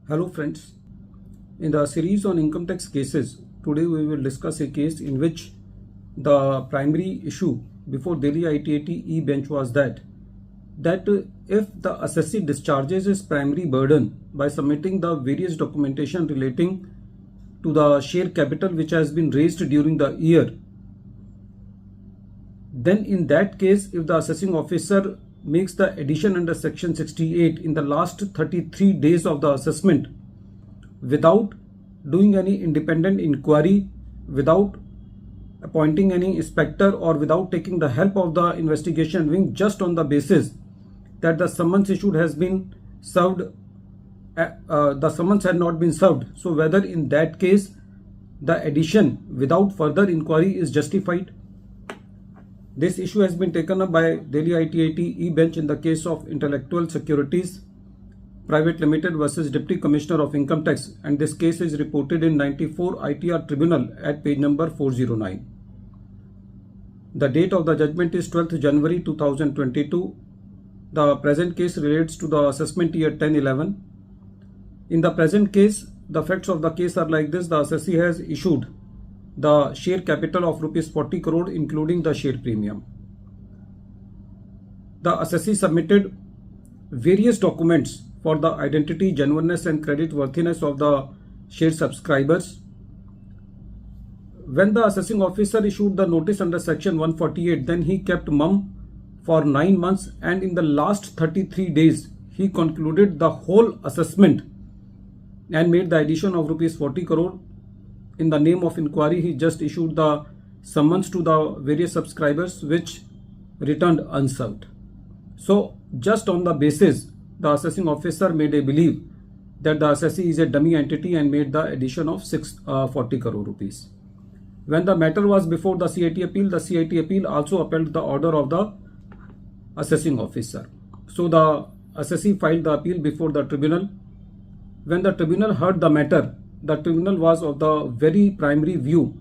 Hello friends, in the series on income tax cases, today we will discuss a case in which the primary issue before Delhi ITAT E-Bench was that if the assessee discharges his primary burden by submitting the various documentation relating to the share capital which has been raised during the year, then in that case, if the assessing officer makes the addition under section 68 in the last 33 days of the assessment without doing any independent inquiry, without appointing any inspector, or without taking the help of the investigation wing, just on the basis that the summons issued has been served, the summons had not been served, so whether in that case the addition without further inquiry is justified. This issue has been taken up by Delhi ITAT E-Bench in the case of Intellectual Securities Private Limited versus Deputy Commissioner of Income Tax, and this case is reported in 94 ITR Tribunal at page number 409. The date of the judgment is 12th January 2022. The present case relates to the assessment year 10-11. In the present case, the facts of the case are like this. The assessee has issued the share capital of rupees 40 crore including the share premium. The assessee submitted various documents for the identity, genuineness and credit worthiness of the share subscribers. When the assessing officer issued the notice under section 148, then he kept mum for 9 months, and in the last 33 days he concluded the whole assessment and made the addition of rupees 40 crore. In the name of inquiry, he just issued the summons to the various subscribers which returned unserved. So just on the basis, the assessing officer made a belief that the assessee is a dummy entity and made the addition of 40 crore rupees. When the matter was before the CIT appeal, the CIT appeal also upheld the order of the assessing officer. So the assessee filed the appeal before the tribunal. When the tribunal heard the matter, the tribunal was of the very primary view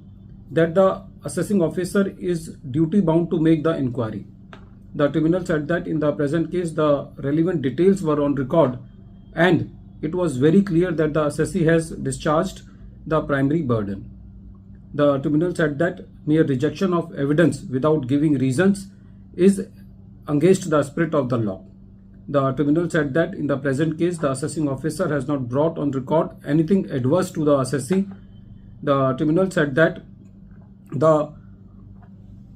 that the assessing officer is duty bound to make the inquiry. The tribunal said that in the present case the relevant details were on record and it was very clear that the assessee has discharged the primary burden. The tribunal said that mere rejection of evidence without giving reasons is against the spirit of the law. The tribunal said that in the present case the assessing officer has not brought on record anything adverse to the assessee. The tribunal said that the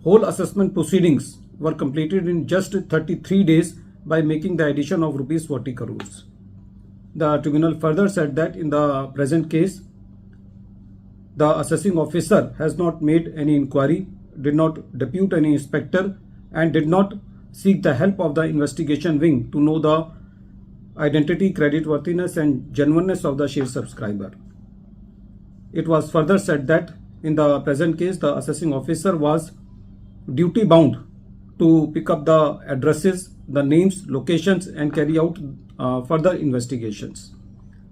whole assessment proceedings were completed in just 33 days by making the addition of rupees 40 crores. The tribunal further said that in the present case the assessing officer has not made any inquiry, did not depute any inspector and did not seek the help of the investigation wing to know the identity, credit worthiness and genuineness of the share subscriber. It was further said that in the present case the assessing officer was duty bound to pick up the addresses, the names, locations and carry out further investigations.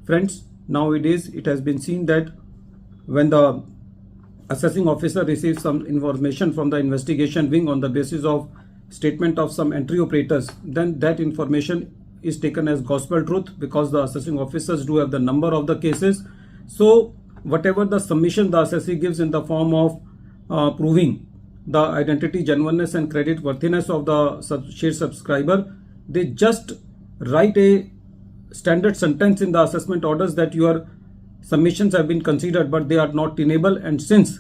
Friends, nowadays it has been seen that when the assessing officer receives some information from the investigation wing on the basis of statement of some entry operators, then that information is taken as gospel truth because the assessing officers do have the number of the cases. So whatever the submission the assessee gives in the form of proving the identity, genuineness and credit worthiness of the share subscriber, they just write a standard sentence in the assessment orders that your submissions have been considered but they are not tenable, and since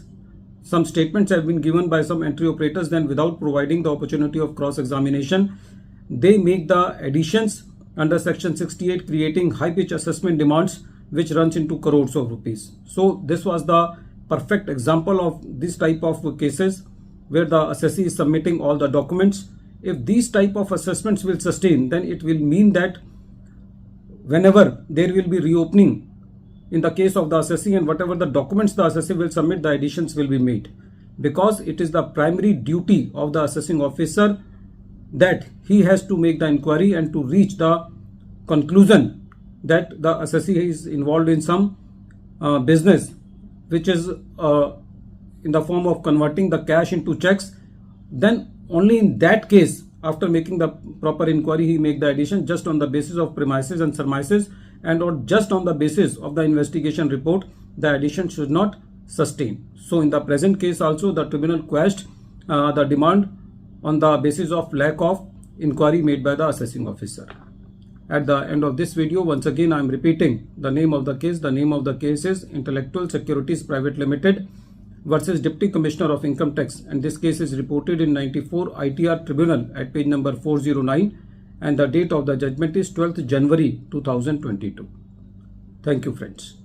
some statements have been given by some entry operators, then without providing the opportunity of cross-examination, they make the additions under section 68, creating high-pitch assessment demands which runs into crores of rupees. So this was the perfect example of this type of cases where the assessee is submitting all the documents. If these type of assessments will sustain, then it will mean that whenever there will be reopening in the case of the assessee and whatever the documents the assessee will submit, the additions will be made, because it is the primary duty of the assessing officer that he has to make the inquiry and to reach the conclusion that the assessee is involved in some business which is in the form of converting the cash into checks. Then only in that case, after making the proper inquiry, he make the addition just on the basis of premises and surmises, and or just on the basis of the investigation report, the addition should not sustain. So in the present case also, the tribunal quashed the demand on the basis of lack of inquiry made by the assessing officer. At the end of this video, once again I am repeating the name of the case. The name of the case is Intellectual Securities Private Limited versus Deputy Commissioner of Income Tax, and this case is reported in 94 ITR Tribunal at page number 409, and the date of the judgment is 12th January 2022. Thank you, friends.